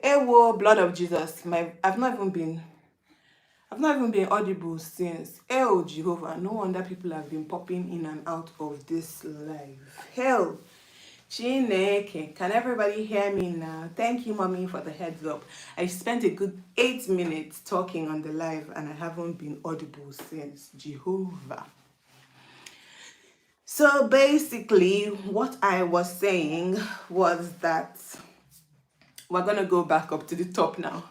Ewo, blood of Jesus. I've not even been audible since. Oh Jehovah, no wonder people have been popping in and out of this live. Hell, Chineke, can everybody hear me now? Thank you, mommy, for the heads up. I spent a good 8 minutes talking on the live and I haven't been audible since. Jehovah. So basically, what I was saying was that we're gonna go back up to the top now.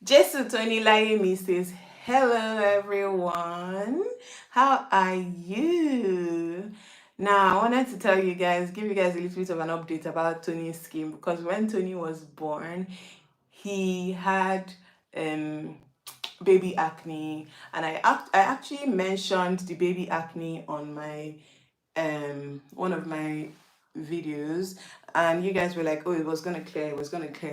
Jesu Tony Laimi says, hello everyone. How are you? Now, I wanted to tell you guys, give you guys a little bit of an update about Tony's skin because when Tony was born, he had baby acne, and I actually mentioned the baby acne on my one of my videos, and you guys were like, oh, it was gonna clear.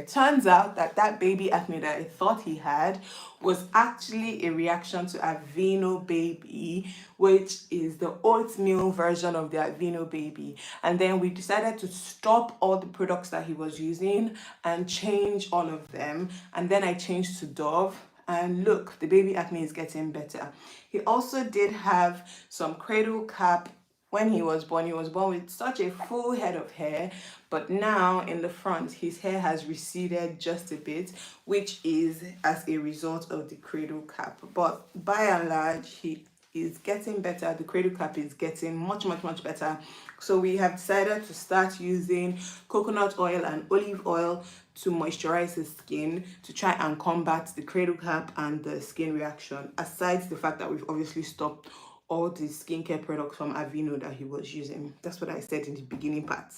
Turns out that that baby acne that I thought he had was actually a reaction to Aveeno Baby, which is the oatmeal version of the Aveeno Baby. And then we decided to stop all the products that he was using and change all of them, and then I changed to Dove. And look, the baby acne is getting better. He also did have some cradle cap when he was born. He was born with such a full head of hair, but now in the front, his hair has receded just a bit, which is as a result of the cradle cap. But by and large, he is getting better. The cradle cap is getting much better. So we have decided to start using coconut oil and olive oil to moisturize his skin to try and combat the cradle cap and the skin reaction, aside the fact that we've obviously stopped all the skincare products from Aveeno that he was using. That's what I said in the beginning part.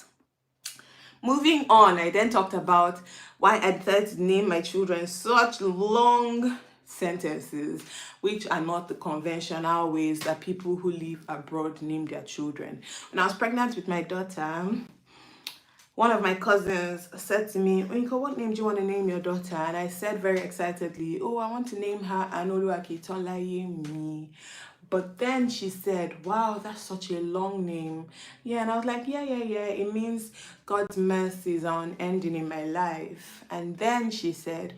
Moving on, I then talked about why I decided to name my children such long sentences, which are not the conventional ways that people who live abroad name their children. When I was pregnant with my daughter, one of my cousins said to me, Oinko, what name do you want to name your daughter? And I said very excitedly, oh, I want to name her Anoluakitonlayemi. But then she said, wow, that's such a long name. Yeah, and I was like, yeah. It means God's mercies are unending in my life. And then she said,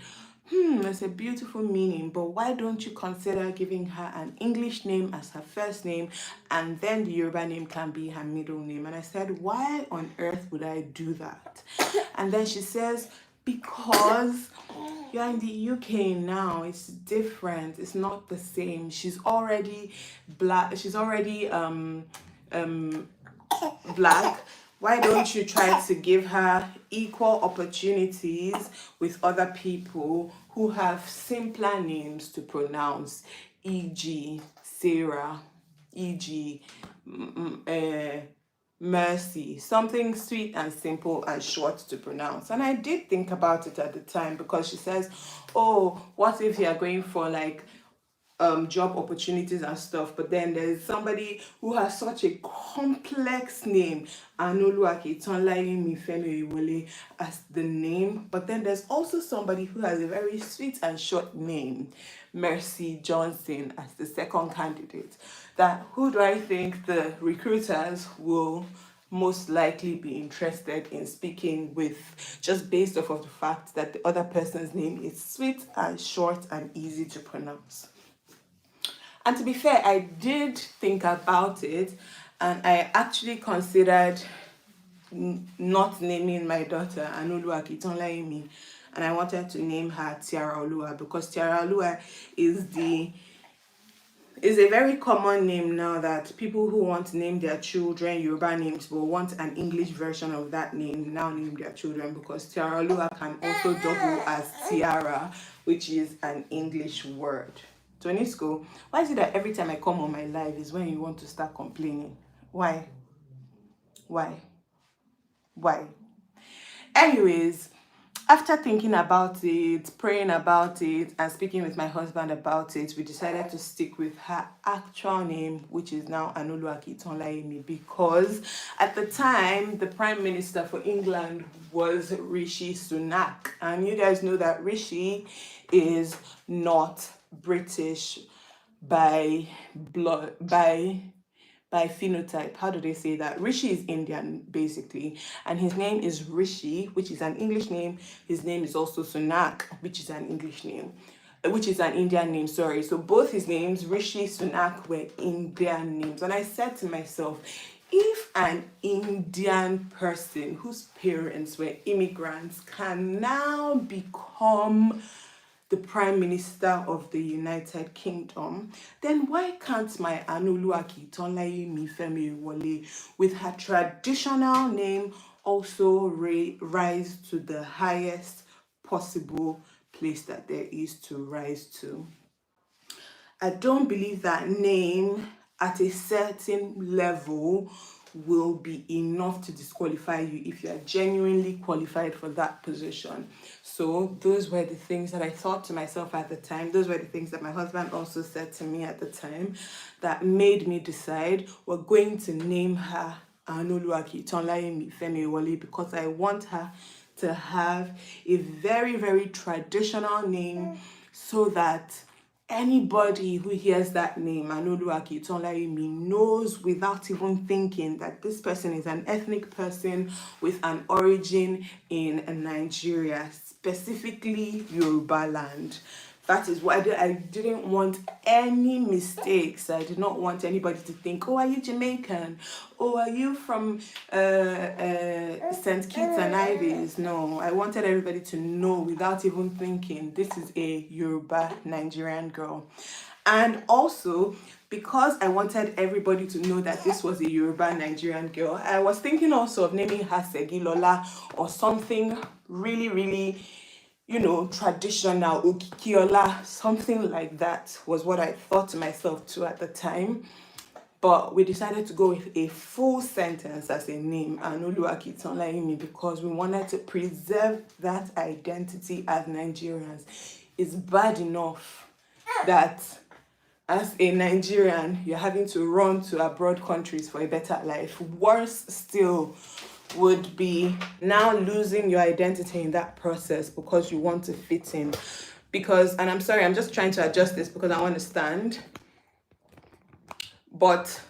it's a beautiful meaning, but why don't you consider giving her an English name as her first name, and then the Yoruba name can be her middle name? And I said, why on earth would I do that? And then she says, because you're in the UK now, it's different, it's not the same. She's already black, black. Why don't you try to give her equal opportunities with other people who have simpler names to pronounce, e.g. Sarah, e.g. Mercy, something sweet and simple and short to pronounce. And I did think about it at the time, because she says, oh, what if you're going for like job opportunities and stuff, but then there's somebody who has such a complex name, Anoluake Tonlaimi Femi as the name, but then there's also somebody who has a very sweet and short name, Mercy Johnson, as the second candidate. That who do I think the recruiters will most likely be interested in speaking with, just based off of the fact that the other person's name is sweet and short and easy to pronounce? And to be fair, I did think about it, and I actually considered not naming my daughter Anoluaki Tonlaimi, and I wanted to name her Tiara Olua, because Tiara Olua is a very common name now, that people who want to name their children Yoruba names will want an English version of that name now name their children, because Tiara Olua can also double as Tiara, which is an English word. Tonisco, why is it that every time I come on my live is when you want to start complaining? Why? Anyways, after thinking about it, praying about it, and speaking with my husband about it, we decided to stick with her actual name, which is now Anoluaki Tonlaimi, because at the time, the Prime Minister for England was Rishi Sunak. And you guys know that Rishi is not British by blood, by by phenotype. How do they say that? Rishi is Indian, basically, and his name is Rishi, which is an English name. His name is also Sunak, which is an English name, which is an Indian name, sorry. So both his names, Rishi, Sunak, were Indian names. And I said to myself, if an Indian person whose parents were immigrants can now become the Prime Minister of the United Kingdom, then why can't my Anuluaki Tonlayemi Femi Wole, with her traditional name, also rise to the highest possible place that there is to rise to? I don't believe that name at a certain level will be enough to disqualify you if you are genuinely qualified for that position. So those were the things that I thought to myself at the time. Those were the things that my husband also said to me at the time that made me decide we're going to name her Anoluaki Tonlayemi Femi Wole, because I want her to have a very, very traditional name, so that anybody who hears that name, Anoluaki Tonlayemi, knows without even thinking that this person is an ethnic person with an origin in Nigeria, specifically Yoruba land. That is why I didn't want any mistakes. I did not want anybody to think, oh, are you Jamaican? Oh, are you from St. Kitts and Nevis? No, I wanted everybody to know without even thinking, this is a Yoruba Nigerian girl. And also, because I wanted everybody to know that this was a Yoruba Nigerian girl, I was thinking also of naming her Segilola or something really, really, traditional, Okikiola, something like that was what I thought to myself too at the time. But we decided to go with a full sentence as a name, Anoluaki Tonlayemi, because we wanted to preserve that identity as Nigerians. It's bad enough that as a Nigerian, you're having to run to abroad countries for a better life. Worse still would be now losing your identity in that process because you want to fit in. Because, and I'm sorry, I'm just trying to adjust this because I understand. But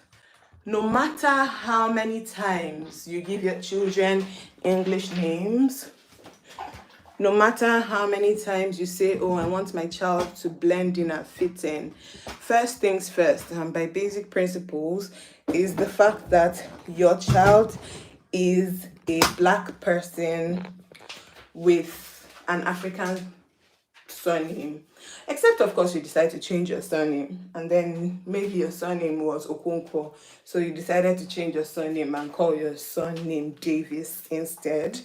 no matter how many times you give your children English names, no matter how many times you say, oh, I want my child to blend in and fit in, first things first, and by basic principles, is the fact that your child is a Black person with an African surname. Except, of course, you decide to change your surname, and then maybe your surname was Okonkwo, so you decided to change your surname and call your surname Davis instead,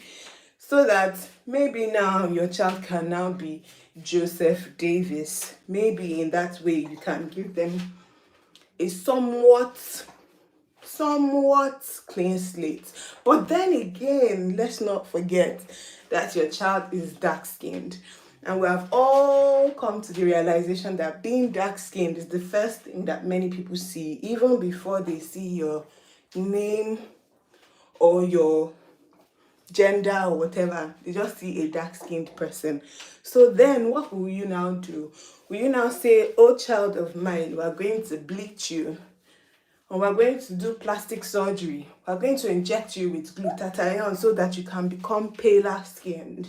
so that maybe now your child can now be Joseph Davis. Maybe in that way you can give them a somewhat clean slate. But then again, let's not forget that your child is dark-skinned. And we have all come to the realization that being dark-skinned is the first thing that many people see, even before they see your name or your gender or whatever. They just see a dark-skinned person. So then what will you now do? Will you now say, oh, child of mine, we are going to bleach you, or we're going to do plastic surgery, we're going to inject you with glutathione so that you can become paler skinned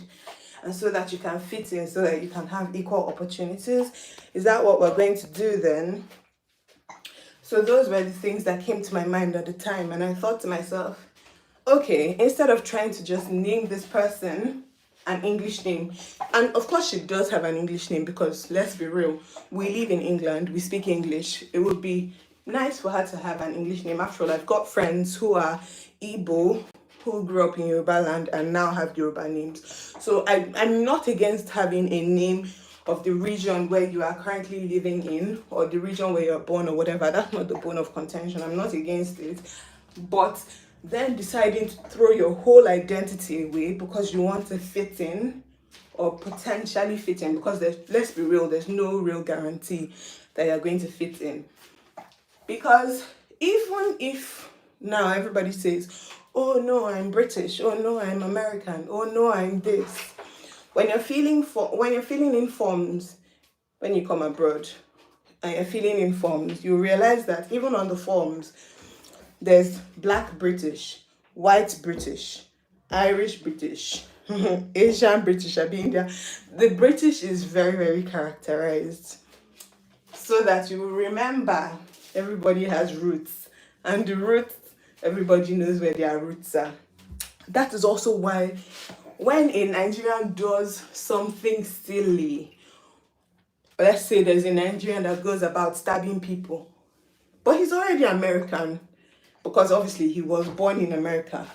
and so that you can fit in, so that you can have equal opportunities? Is that what we're going to do then? So those were the things that came to my mind at the time, and I thought to myself, okay, instead of trying to just name this person an English name, and of course she does have an English name, because let's be real, we live in England, we speak English. It would be nice for her to have an English name. After all, I've got friends who are Igbo, who grew up in Yoruba land and now have Yoruba names. So I'm not against having a name of the region where you are currently living in, or the region where you're born or whatever. That's not the bone of contention. I'm not against it. But then deciding to throw your whole identity away because you want to fit in, or potentially fit in, because let's be real, there's no real guarantee that you're going to fit in. Because even if now everybody says, oh no, I'm British, oh no, I'm American, oh no, I'm this. When you're filling in forms, when you come abroad and you're filling in forms, you realize that even on the forms, There's Black British, White British, Irish British, Asian British, India. The British is very, very characterized so that you will remember everybody has roots, and the roots, everybody knows where their roots are. That is also why when a Nigerian does something silly, let's say there's a Nigerian that goes about stabbing people, but he's already American because obviously he was born in America.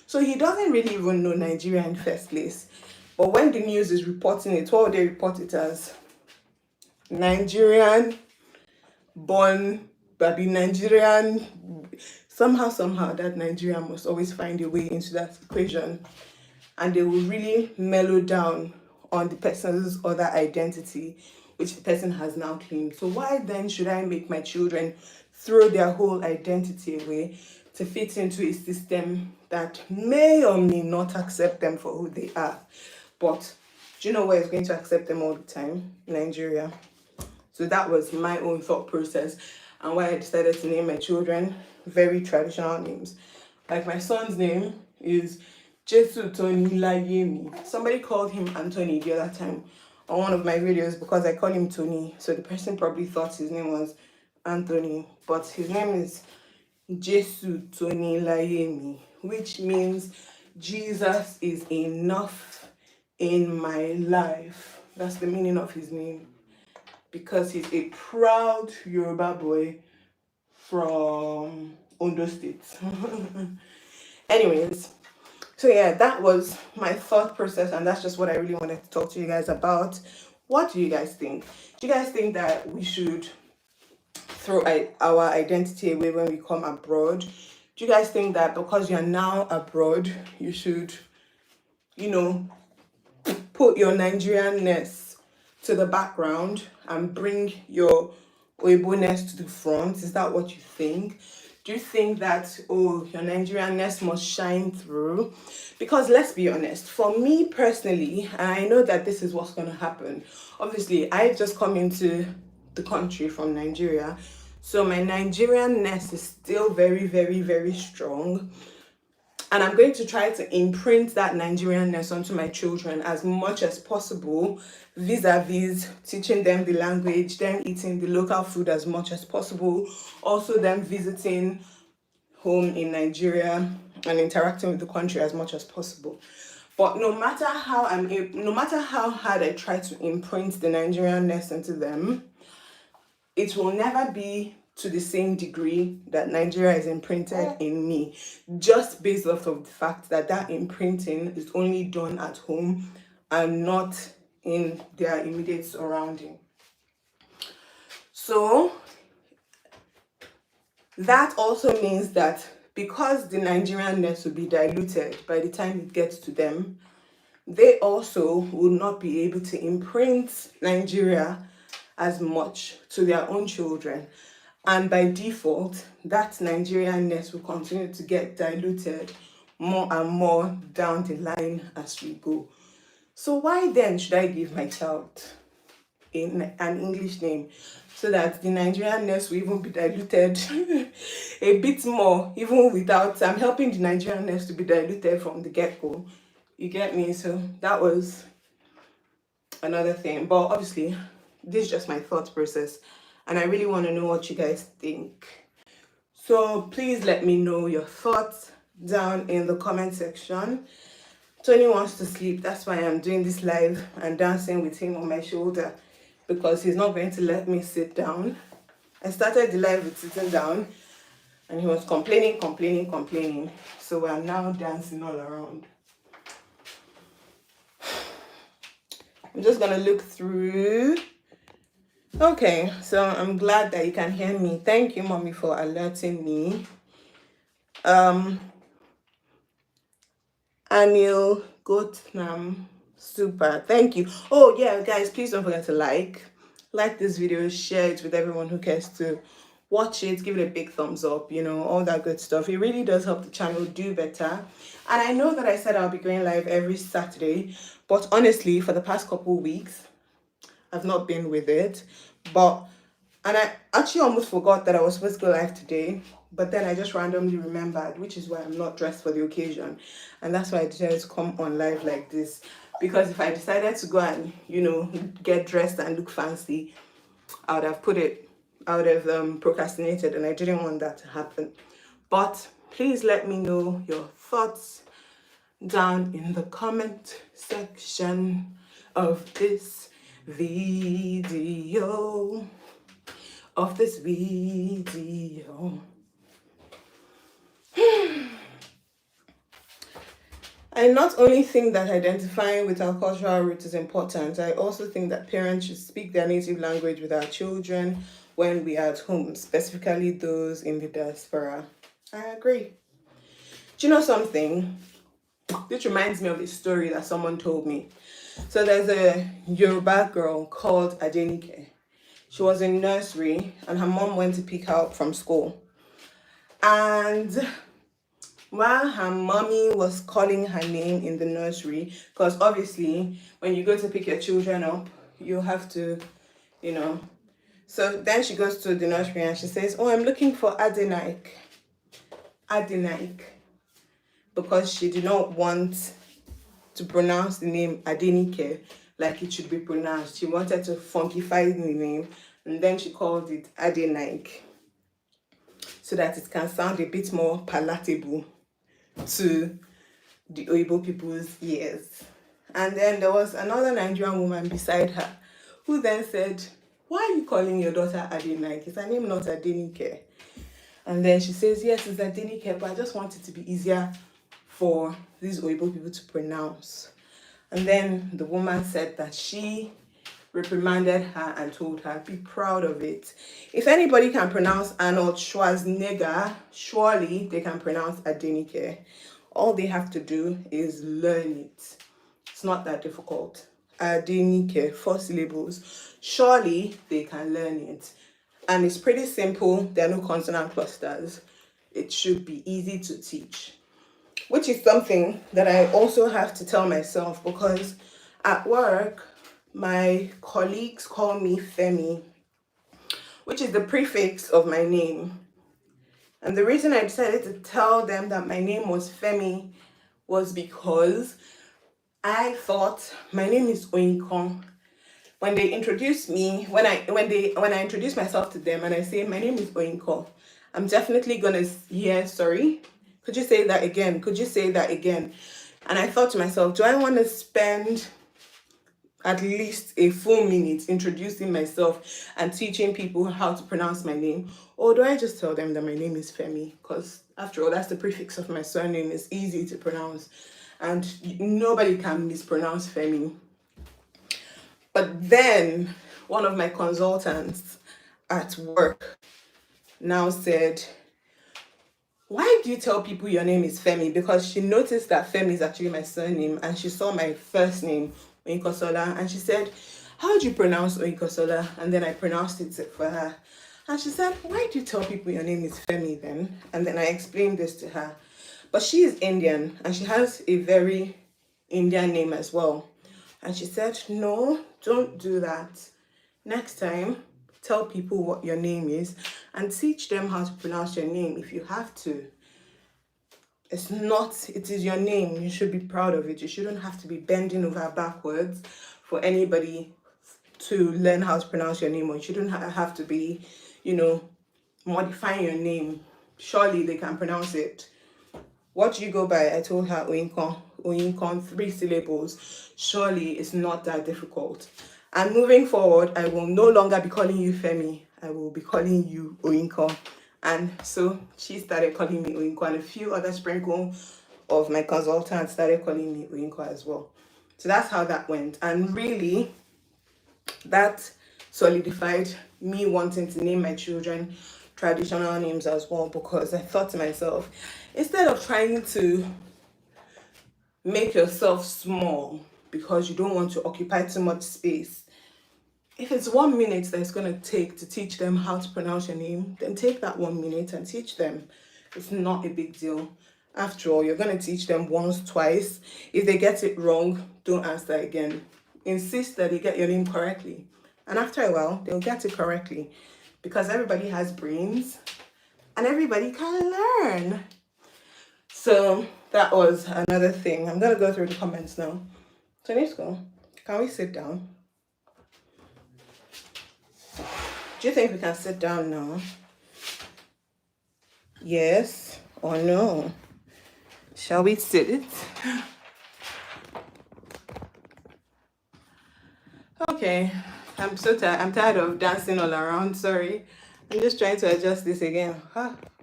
So he doesn't really even know Nigeria in the first place. But when the news is reporting it, what they report it as? Nigerian born, but Nigerian, somehow that Nigerian must always find a way into that equation. And they will really mellow down on the person's other identity, which the person has now claimed. So why then should I make my children throw their whole identity away to fit into a system that may or may not accept them for who they are? But do you know where it's going to accept them all the time? Nigeria. So that was my own thought process and why I decided to name my children very traditional names. Like my son's name is Jesu Tony Layemi. Somebody called him Anthony the other time on one of my videos because I call him Tony. So the person probably thought his name was Anthony, but his name is Jesu Tony Layemi, which means Jesus is enough in my life. That's the meaning of his name, because he's a proud Yoruba boy from Ondo State. Anyways, so yeah, that was my thought process, and that's just what I really wanted to talk to you guys about. What do you guys think? Do you guys think that we should throw our identity away when we come abroad? Do you guys think that because you're now abroad, you should, put your Nigerianness to the background and bring your Oibo-ness to the front? Is that what you think? Do you think that, your Nigerianness must shine through? Because let's be honest, for me personally, and I know that this is what's going to happen. Obviously, I've just come into the country from Nigeria. So my Nigerianness is still very, very, very strong. And I'm going to try to imprint that Nigerianness onto my children as much as possible, vis-a-vis teaching them the language, them eating the local food as much as possible, also them visiting home in Nigeria and interacting with the country as much as possible. But no matter how hard I try to imprint the Nigerianness into them, it will never be to the same degree that Nigeria is imprinted in me, just based off of the fact that imprinting is only done at home and not in their immediate surrounding. So that also means that because the Nigerianness will be diluted by the time it gets to them, they also will not be able to imprint Nigeria as much to their own children. And by default, that Nigerianness will continue to get diluted more and more down the line as we go. So why then should I give my child an English name so that the Nigerianness will even be diluted a bit more, even without, I'm helping the Nigerianness to be diluted from the get-go. You get me? So that was another thing. But obviously, this is just my thought process, and I really want to know what you guys think. So please let me know your thoughts down in the comment section. Tony wants to sleep. That's why I'm doing this live and dancing with him on my shoulder, because he's not going to let me sit down. I started the live with sitting down and he was complaining. So we're now dancing all around. I'm just going to look through. Okay, so I'm glad that you can hear me. Thank you, Mommy, for alerting me. Anil Gotnam, super. Thank you. Oh, yeah, guys, please don't forget to like this video, share it with everyone who cares to watch it, give it a big thumbs up, all that good stuff. It really does help the channel do better. And I know that I said I'll be going live every Saturday, but honestly, for the past couple weeks, I've not been with it. And I actually almost forgot that I was supposed to go live today. But then I just randomly remembered, which is why I'm not dressed for the occasion. And that's why I decided to come on live like this. Because if I decided to go and, get dressed and look fancy, I would have procrastinated, and I didn't want that to happen. But please let me know your thoughts down in the comment section of this video. I not only think that identifying with our cultural roots is important, I also think that parents should speak their native language with our children when we are at home, specifically those in the diaspora. I agree. Do you know something? This reminds me of a story that someone told me. So there's a Yoruba girl called Adenike. She was in nursery and her mom went to pick her up from school. And while her mommy was calling her name in the nursery, because obviously when you go to pick your children up, you have to, So then she goes to the nursery and she says, "Oh, I'm looking for Adenike." Because she did not want to pronounce the name Adenike like it should be pronounced. She wanted to funkify the name, and then she called it Adenike so that it can sound a bit more palatable to the Oyibo people's ears. And then there was another Nigerian woman beside her who then said, "Why are you calling your daughter Adenike? Is her name not Adenike?" And then she says, "Yes, it's Adenike, but I just want it to be easier for these Oyibo people to pronounce." And then the woman said that she reprimanded her and told her, "Be proud of it. If anybody can pronounce Arnold Schwarzenegger, surely they can pronounce Adenike. All they have to do is learn it. It's not that difficult. Adenike, 4 syllables. Surely they can learn it. And it's pretty simple. There are no consonant clusters. It should be easy to teach." Which is something that I also have to tell myself, because at work, my colleagues call me Femi, which is the prefix of my name. And the reason I decided to tell them that my name was Femi was because I thought my name is Oinkon. When they introduce me, when I introduce myself to them and I say my name is Oinko, I'm definitely gonna hear, "Sorry, could you say that again? Could you say that again?" And I thought to myself, do I want to spend at least a full minute introducing myself and teaching people how to pronounce my name? Or do I just tell them that my name is Femi? Because after all, that's the prefix of my surname. It's easy to pronounce and nobody can mispronounce Femi. But then one of my consultants at work now said, "Why do you tell people your name is Femi?" Because she noticed that Femi is actually my surname and she saw my first name, Oinkosola, and she said, "How do you pronounce Oinkosola?" And then I pronounced it for her. And she said, "Why do you tell people your name is Femi then?" And then I explained this to her. But she is Indian and she has a very Indian name as well. And she said, "No, don't do that. Next time, tell people what your name is and teach them how to pronounce your name if you have to. It is your name. You should be proud of it. You shouldn't have to be bending over backwards for anybody to learn how to pronounce your name, or you shouldn't have to be, modifying your name. Surely they can pronounce it. What do you go by?" I told her Oyinkon, 3 syllables. Surely it's not that difficult. And moving forward, I will no longer be calling you Femi. I will be calling you Oyinkon. And so she started calling me Oyinkon, and a few other sprinkle of my consultants started calling me Oyinkon as well. So that's how that went. And really, that solidified me wanting to name my children traditional names as well, because I thought to myself, instead of trying to make yourself small because you don't want to occupy too much space, if it's 1 minute that it's going to take to teach them how to pronounce your name, then take that 1 minute and teach them. It's not a big deal. After all, you're going to teach them once, twice. If they get it wrong, don't ask that again. Insist that they get your name correctly. And after a while, they'll get it correctly. Because everybody has brains and everybody can learn. So that was another thing. I'm gonna go through the comments now. So let's go. Can we sit down? Do you think we can sit down now? Yes or no? Shall we sit it? Okay. I'm so tired. I'm tired of dancing all around. Sorry. I'm just trying to adjust this again.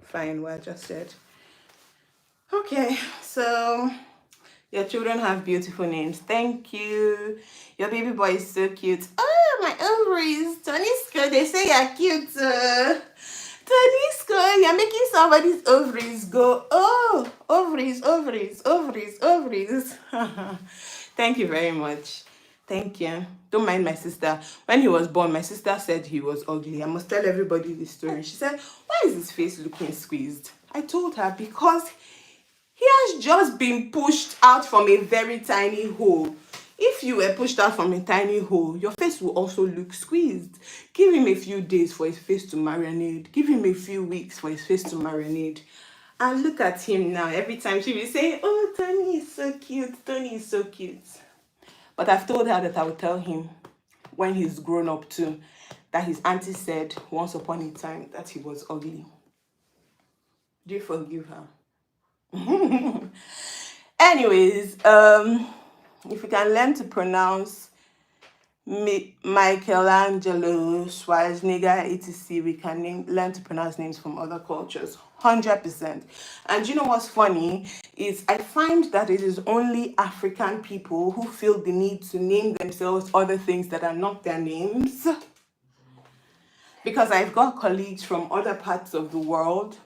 Fine, we're adjusted. Okay, so your children have beautiful names. Thank you. Your baby boy is so cute. Oh, my ovaries. Toniska, they say you're cute. Toniska, you're making somebody's ovaries go. Oh, ovaries, ovaries, ovaries, ovaries. Thank you very much. Thank you. Don't mind my sister. When he was born, my sister said he was ugly. I must tell everybody this story. She said, why is his face looking squeezed? I told her, because he has just been pushed out from a very tiny hole. If you were pushed out from a tiny hole, your face will also look squeezed. Give him a few days for his face to marinate. Give him a few weeks for his face to marinate. And look at him now. Every time she will say, oh, Tony is so cute. Tony is so cute. But I've told her that I will tell him when he's grown up too, that his auntie said once upon a time that he was ugly. Do you forgive her? Anyways, if you can learn to pronounce Michelangelo, Schwarzenegger, etc., we can learn to pronounce names from other cultures. 100%. And you know what's funny is I find that it is only African people who feel the need to name themselves other things that are not their names. Because I've got colleagues from other parts of the world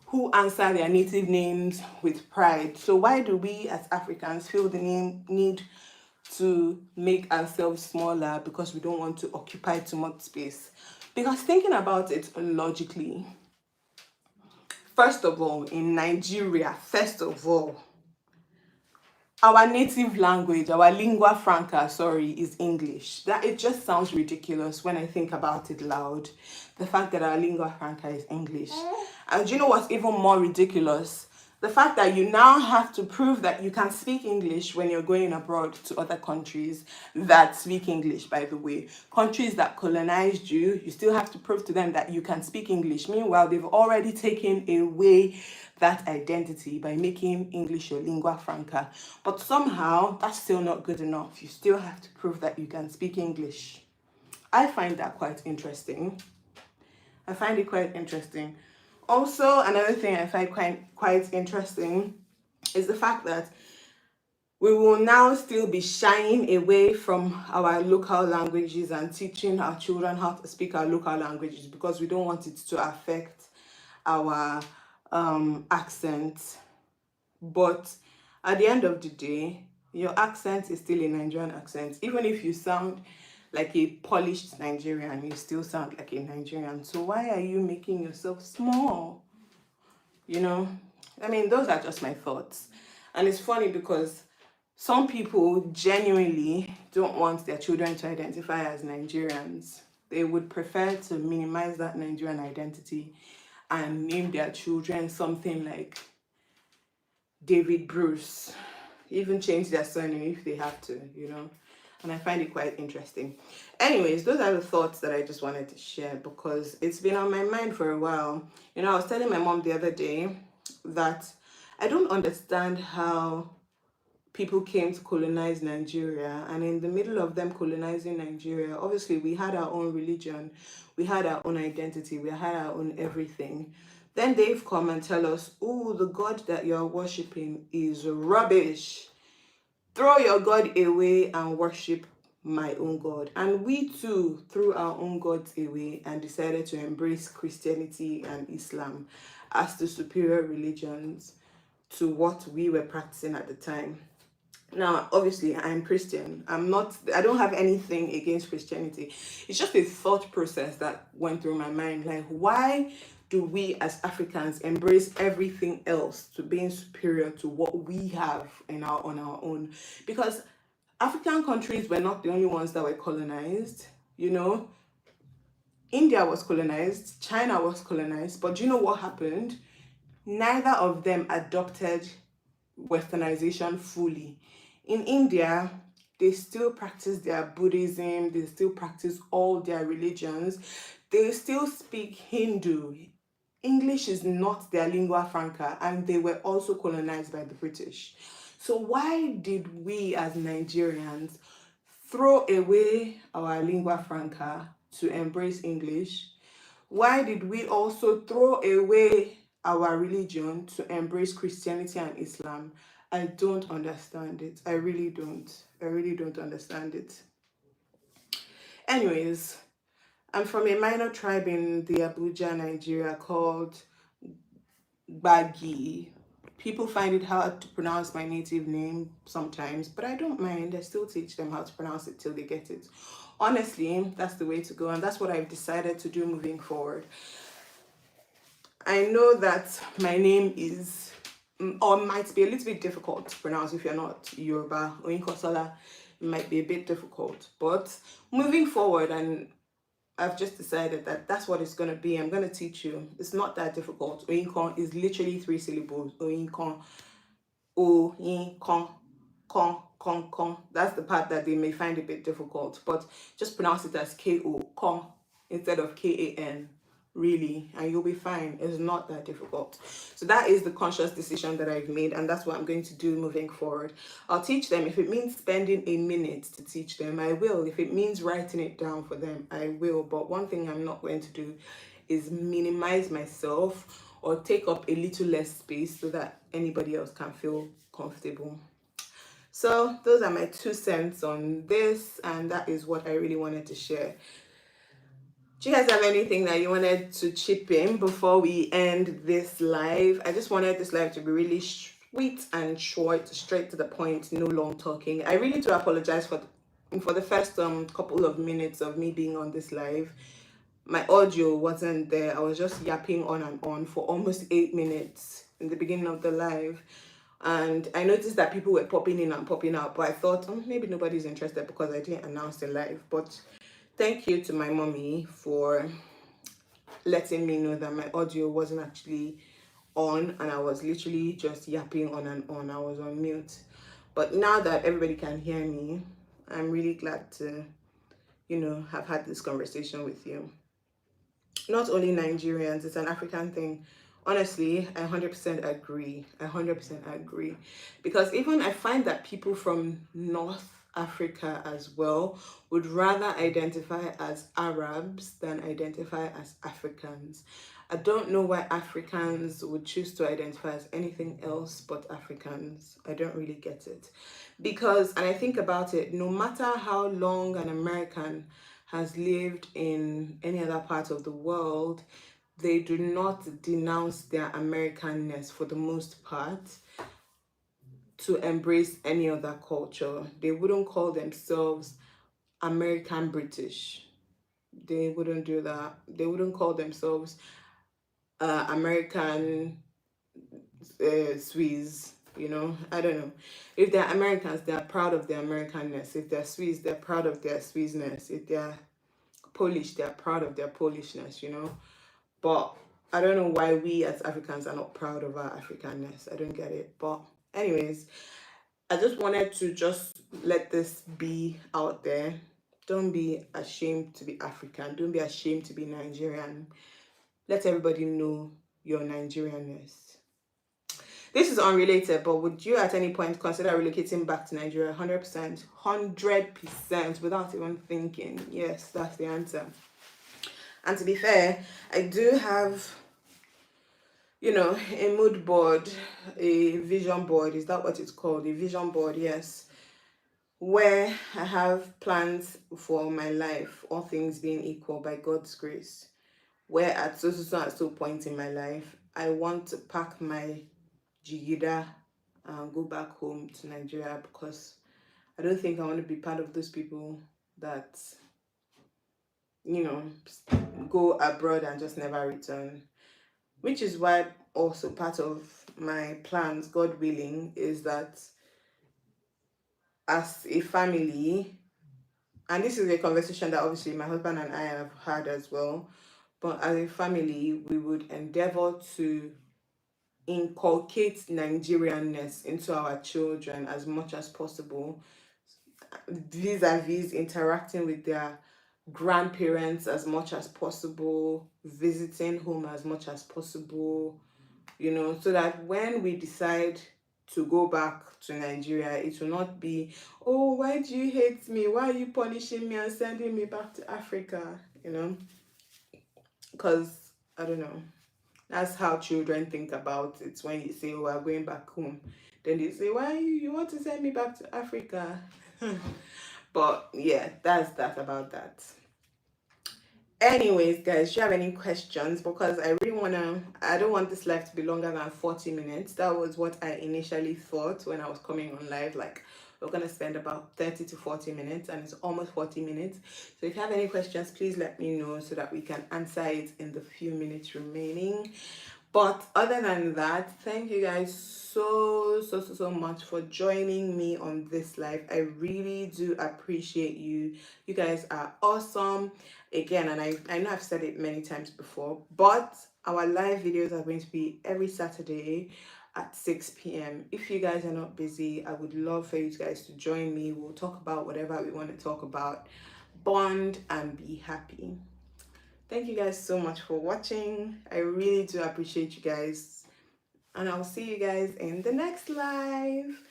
who answer their native names with pride. So why do we as Africans feel the need to make ourselves smaller because we don't want to occupy too much space? Because thinking about it logically, first of all, in Nigeria, our native language, our lingua franca, is English. That it just sounds ridiculous when I think about it loud. The fact that our lingua franca is English. And do you know what's even more ridiculous? The fact that you now have to prove that you can speak English when you're going abroad to other countries that speak English, by the way. Countries that colonized you, you still have to prove to them that you can speak English. Meanwhile, they've already taken away that identity by making English your lingua franca. But somehow, that's still not good enough. You still have to prove that you can speak English. I find that quite interesting. Also, another thing I find quite interesting is the fact that we will now still be shying away from our local languages and teaching our children how to speak our local languages because we don't want it to affect our accent. But at the end of the day, your accent is still a Nigerian accent. Even if you sound like a polished Nigerian, you still sound like a Nigerian. So why are you making yourself small? You know, I mean, those are just my thoughts. And it's funny because some people genuinely don't want their children to identify as Nigerians. They would prefer to minimize that Nigerian identity and name their children something like David Bruce. Even change their surname if they have to, And I find it quite interesting. Anyways, those are the thoughts that I just wanted to share because it's been on my mind for a while. I was telling my mom the other day that I don't understand how people came to colonize Nigeria, and in the middle of them colonizing Nigeria, obviously we had our own religion, we had our own identity, we had our own everything. Then they've come and tell us, oh, the God that you're worshiping is rubbish. Throw your God away and worship my own God. And we too threw our own gods away and decided to embrace Christianity and Islam as the superior religions to what we were practicing at the time. Now, obviously, I'm Christian. I don't have anything against Christianity. It's just a thought process that went through my mind. Like, why do we as Africans embrace everything else to being superior to what we have on our own? Because African countries were not the only ones that were colonized, India was colonized, China was colonized, but do you know what happened? Neither of them adopted westernization fully. In India, they still practice their Buddhism, they still practice all their religions, they still speak Hindu. English is not their lingua franca, and they were also colonized by the British. So, why did we as Nigerians throw away our lingua franca to embrace English? Why did we also throw away our religion to embrace Christianity and Islam? I don't understand it. I really don't. I really don't understand it. Anyways, I'm from a minor tribe in the Abuja, Nigeria called Bagi. People find it hard to pronounce my native name sometimes, but I don't mind. I still teach them how to pronounce it till they get it. Honestly, that's the way to go, and that's what I've decided to do moving forward. I know that my name is, or might be a little bit difficult to pronounce if you're not Yoruba or Inkosola. It might be a bit difficult, but moving forward, and I've just decided that that's what it's going to be. I'm going to teach you. It's not that difficult. Oinkon is literally 3 syllables. Oinkon, O-in-kon, kon, kon, kon. That's the part that they may find a bit difficult, but just pronounce it as K-O, kon, instead of K-A-N, really, and you'll be fine. It's not that difficult. So that is the conscious decision that I've made, and that's what I'm going to do moving forward. I'll teach them. If it means spending a minute to teach them, I will. If it means writing it down for them, I will. But one thing I'm not going to do is minimize myself or take up a little less space so that anybody else can feel comfortable. So those are my 2 cents on this, and that is what I really wanted to share. Do you guys have anything that you wanted to chip in before we end this live? I just wanted this live to be really sweet and short, straight to the point, no long talking. I really do apologize for the first couple of minutes of me being on this live. My audio wasn't there. I was just yapping on and on for almost 8 minutes in the beginning of the live. And I noticed that people were popping in and popping out, but I thought, maybe nobody's interested because I didn't announce the live. But thank you to my mommy for letting me know that my audio wasn't actually on and I was literally just yapping on and on. I was on mute. But now that everybody can hear me, I'm really glad to, have had this conversation with you. Not only Nigerians, it's an African thing. Honestly, I 100% agree. I 100% agree. Because even I find that people from North Africa as well would rather identify as Arabs than identify as Africans. I don't know why Africans would choose to identify as anything else but Africans. I don't really get it. Because, and I think about it, no matter how long an American has lived in any other part of the world, they do not denounce their Americanness for the most part to embrace any other culture. They wouldn't call themselves American British. They wouldn't do that. They wouldn't call themselves American Swiss. I don't know. If they're Americans, they're proud of their Americanness. If they're Swiss, they're proud of their Swissness. If they're Polish, they're proud of their Polishness, But I don't know why we as Africans are not proud of our Africanness. I don't get it. But anyways, I just wanted to just let this be out there. Don't be ashamed to be African. Don't be ashamed to be Nigerian. Let everybody know your Nigerianness. This is unrelated, but would you at any point consider relocating back to Nigeria? 100%. 100% without even thinking. Yes, that's the answer. And to be fair, I do have, a mood board, a vision board. Is that what it's called? A vision board, yes. Where I have plans for my life, all things being equal by God's grace. Where at so point in my life, I want to pack my jigida and go back home to Nigeria, because I don't think I want to be part of those people that go abroad and just never return. Which is why also part of my plans, God willing, is that as a family, and this is a conversation that obviously my husband and I have had as well, but as a family, we would endeavor to inculcate Nigerianness into our children as much as possible, vis-a-vis interacting with their grandparents as much as possible, visiting home as much as possible, so that when we decide to go back to Nigeria, it will not be, oh, why do you hate me? Why are you punishing me and sending me back to Africa? Because I don't know. That's how children think about it when you say, oh, we're going back home. Then they say, why you want to send me back to Africa? But yeah, that's that about that. Anyways, guys, do you have any questions? Because I don't want this live to be longer than 40 minutes. That was what I initially thought when I was coming on live. Like, we're going to spend about 30 to 40 minutes, and it's almost 40 minutes. So if you have any questions, please let me know so that we can answer it in the few minutes remaining. But other than that, thank you guys so much for joining me on this live. I really do appreciate you. You guys are awesome. Again, and I know I've said it many times before, but our live videos are going to be every Saturday at 6 p.m. If you guys are not busy, I would love for you guys to join me. We'll talk about whatever we want to talk about, bond and be happy. Thank you guys so much for watching. I really do appreciate you guys. And I'll see you guys in the next live.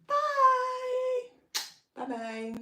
Bye. Bye-bye.